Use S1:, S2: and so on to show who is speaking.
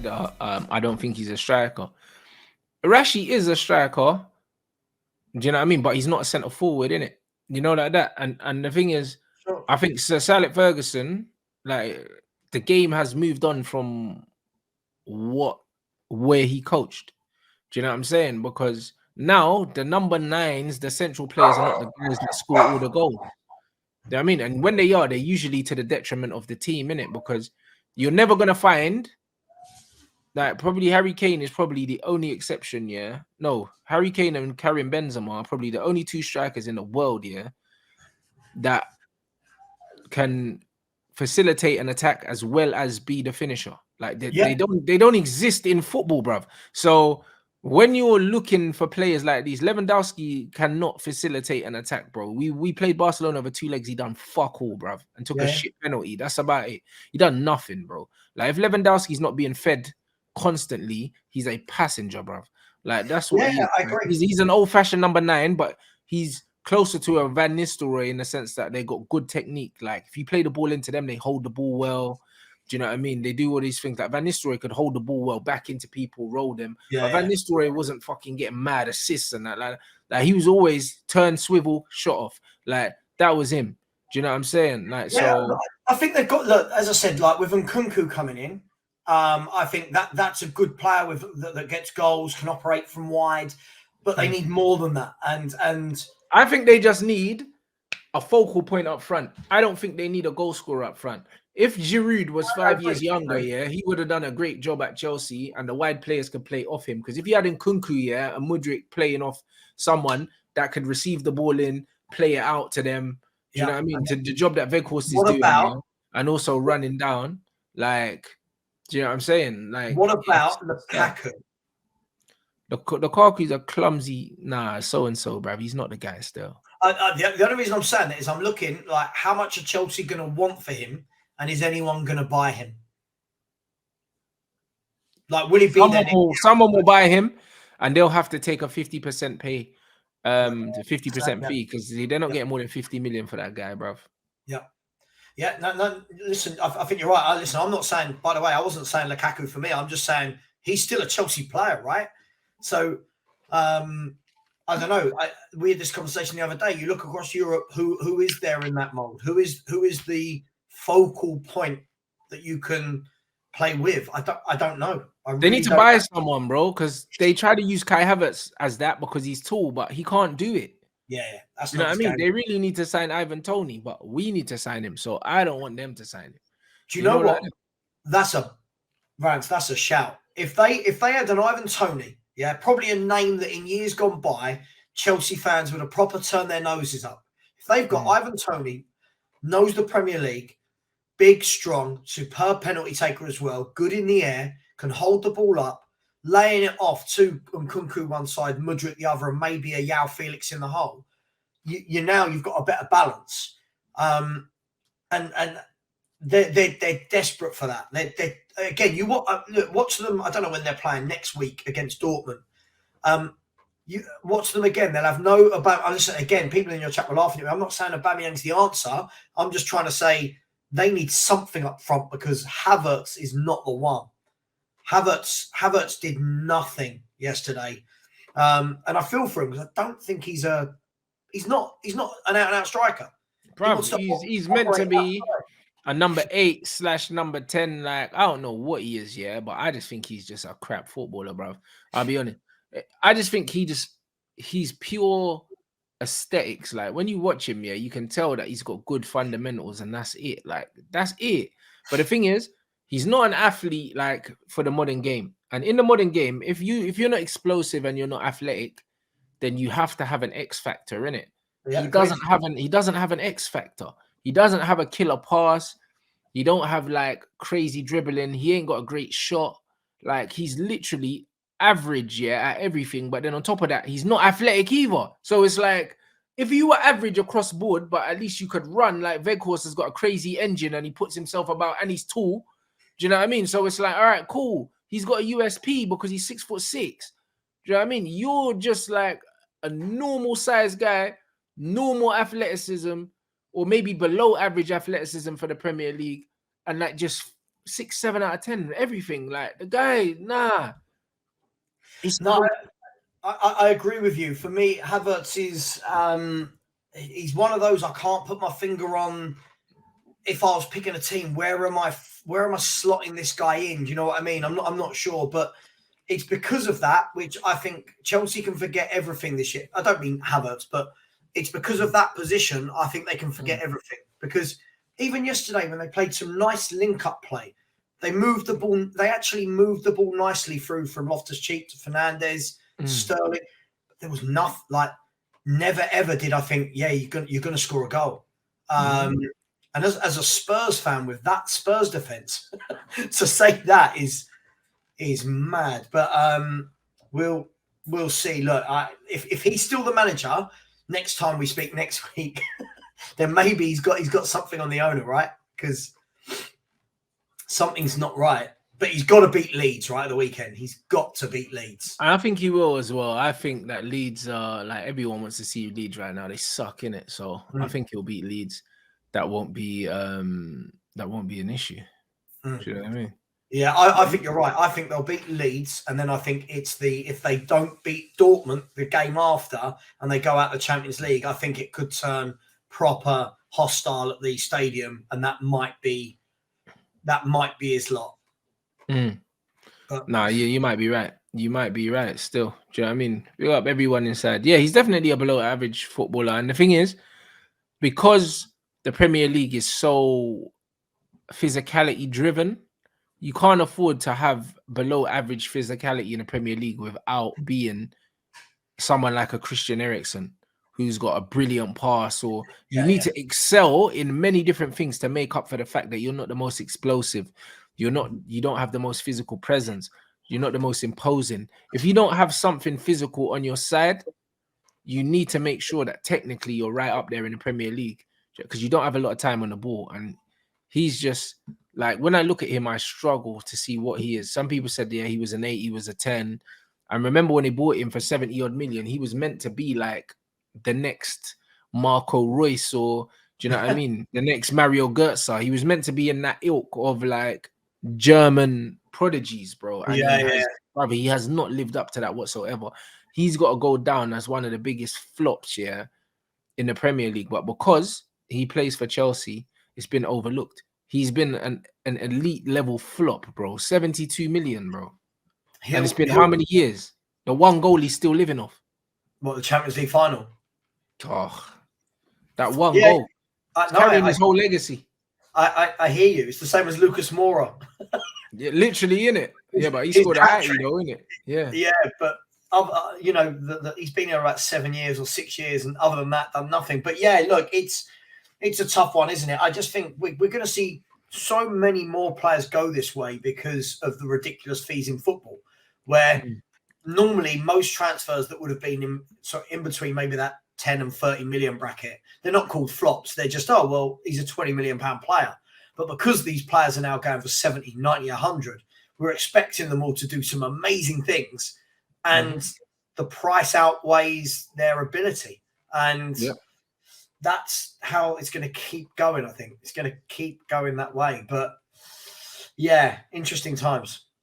S1: said I don't think he's a striker. Rashi is a striker. Do you know what I mean? But he's not a centre forward, innit? You know, like that. And the thing is,
S2: Sure.
S1: I think Sir Alex Ferguson, like the game has moved on from where he coached. Do you know what I'm saying? Because now the number 9s, the central players, are not the guys that score all the goals. Do you know what I mean? And when they are, they're usually to the detriment of the team, innit? Because you're never gonna find that. Probably Harry Kane is probably the only exception, yeah. No, Harry Kane and Karim Benzema are probably the only 2 strikers in the world, yeah, that can facilitate an attack as well as be the finisher. Like they don't exist in football, bruv. So when you're looking for players like these, Lewandowski cannot facilitate an attack, bro. We played Barcelona over 2 legs. He done fuck all, bruv, and took a shit penalty. That's about it. He done nothing, bro. Like if Lewandowski's not being fed constantly, he's a passenger, bruv. Like that's what he is.
S2: I agree.
S1: He's an old-fashioned number 9, but he's closer to a Van Nistelrooy in the sense that they got good technique. Like if you play the ball into them, they hold the ball well. Do you know what I mean? They do all these things. Like Van Nistelrooy could hold the ball well, back into people, roll them. But Van Nistelrooy wasn't fucking getting mad assists and that. Like he was always turn, swivel, shot off. Like that was him. Do you know what I'm saying? Like so.
S2: I think they've got. Look, as I said, like with Nkunku coming in, I think that's a good player with that gets goals, can operate from wide. But they need more than that. And
S1: I think they just need a focal point up front. I don't think they need a goal scorer up front. If Giroud was 5 years younger, yeah, he would have done a great job at Chelsea, and the wide players could play off him. Because if you had Nkunku, yeah, and Mudryk playing off someone that could receive the ball in, play it out to them, do you know what I mean? To the job that Weghorst is doing, and also running down, like, do you know what I'm saying? Like,
S2: what about Lukaku?
S1: The Lukaku's a clumsy, so and so, bruv. He's not the guy still.
S2: The only reason I'm saying that is I'm looking like how much are Chelsea going to want for him, and is anyone going to buy him? Like, will he be there?
S1: Someone will buy him, and they'll have to take a 50% pay, the 50% fee, because they're not getting more than 50 million for that guy, bruv.
S2: Yeah. No. Listen, I think you're right. Listen, I'm not saying. By the way, I wasn't saying Lukaku for me. I'm just saying he's still a Chelsea player, right? So, I don't know. We had this conversation the other day. You look across Europe, who is there in that mold? Who is the focal point that you can play with? I don't know.
S1: They need to buy someone, bro, because they try to use Kai Havertz as that because he's tall, but he can't do it.
S2: Yeah, that's
S1: you know what I mean. They really need to sign Ivan Toney, but we need to sign him. So I don't want them to sign him.
S2: Do you know what? That's a shout. If they had an Ivan Toney. Yeah, probably a name that in years gone by, Chelsea fans would have proper turned their noses up. If they've got Ivan Toney, knows the Premier League, big, strong, superb penalty taker as well, good in the air, can hold the ball up, laying it off to Nkunku one side, Mudryk the other, and maybe a João Felix in the hole, you've got a better balance. And they're desperate for that. Again, you watch them. I don't know when they're playing next week against Dortmund. You watch them again. They'll have no about. Listen, again, people in your chat were laughing at me. I'm not saying Aubameyang's the answer. I'm just trying to say they need something up front because Havertz is not the one. Havertz did nothing yesterday, and I feel for him because I don't think he's not an out-and-out striker.
S1: He's meant to be a number 8 / number 10. Like, I don't know what he is, yeah, but I just think he's just a crap footballer, bro. I'll be honest. I just think he's pure aesthetics. Like when you watch him, yeah, you can tell that he's got good fundamentals, and that's it. Like that's it. But the thing is, he's not an athlete like for the modern game. And in the modern game, if you're not explosive and you're not athletic, then you have to have an X factor in it. Yeah, he doesn't have an X factor. He doesn't have a killer pass. He don't have like crazy dribbling. He ain't got a great shot. Like he's literally average, yeah, at everything. But then on top of that, he's not athletic either. So it's like if you were average across board, but at least you could run. Like Weghorst has got a crazy engine and he puts himself about and he's tall. Do you know what I mean? So it's like, all right, cool. He's got a USP because he's 6'6". Do you know what I mean? You're just like a normal size guy, normal athleticism, or maybe below average athleticism for the Premier League, and like just 6, 7 out of 10. Everything. Like the guy, nah. It's
S2: No, I agree with you. For me, Havertz is he's one of those I can't put my finger on. If I was picking a team, where am I slotting this guy in? Do you know what I mean? I'm not sure, but it's because of that, which I think Chelsea can forget everything this year. I don't mean Havertz, but it's because of that position. I think they can forget everything, because even yesterday when they played some nice link-up play, they moved the ball. They actually moved the ball nicely through from Loftus-Cheek to Fernandes, Sterling. There was nothing, like, never ever did I think, yeah, you're going to score a goal. And as a Spurs fan with that Spurs defense, to say that is mad. But we'll see. Look, if he's still the manager next time we speak next week, then maybe he's got something on the owner, right? Because something's not right. But he's got to beat Leeds, right, at the weekend. He's got to beat Leeds.
S1: I think he will as well. I think that Leeds are like, everyone wants to see Leeds right now. They suck, in it. So I think he'll beat Leeds. That won't be an issue. Do you know what I mean?
S2: Yeah, I think you're right. I think they'll beat Leeds, and then I think it's if they don't beat Dortmund the game after and they go out the Champions League, I think it could turn proper hostile at the stadium, and that might be his lot.
S1: Nah, you might be right. You might be right still. Do you know what I mean? Big up everyone inside. Yeah, he's definitely a below average footballer. And the thing is, because the Premier League is so physicality driven, you can't afford to have below average physicality in the Premier League without being someone like a Christian Eriksen, who's got a brilliant pass, or you need to excel in many different things to make up for the fact that you're not the most explosive. You don't have the most physical presence. You're not the most imposing. If you don't have something physical on your side, you need to make sure that technically you're right up there in the Premier League, because you don't have a lot of time on the ball. And he's just like, when I look at him, I struggle to see what he is. Some people said, yeah, he was an 8, he was a 10. I remember when they bought him for 70 odd million, he was meant to be like the next Marco Reus, or do you know what I mean? The next Mario Götze. He was meant to be in that ilk of like German prodigies, bro. And he has not lived up to that whatsoever. He's got to go down as one of the biggest flops, in the Premier League. But because he plays for Chelsea, it's been overlooked. He's been an elite level flop, bro. 72 million, bro. And it's been how many years? The one goal he's still living off.
S2: What, the Champions League final?
S1: Oh, that one goal. Carrying his whole legacy.
S2: I hear you. It's the same as Lucas Moura.
S1: Yeah, literally, in it. Yeah, but he scored a hat-trick, though, innit? Yeah.
S2: Yeah, but he's been here about 7 years or 6 years, and other than that, done nothing. But yeah, look, it's a tough one, isn't it? I just think we're going to see so many more players go this way because of the ridiculous fees in football, where normally most transfers that would have been in between maybe that 10 and 30 million bracket, they're not called flops. They're just, oh, well, he's a 20 million pound player. But because these players are now going for 70, 90, 100, we're expecting them all to do some amazing things. And the price outweighs their ability. And that's how it's going to keep going, I think. It's going to keep going that way. But, yeah, interesting times.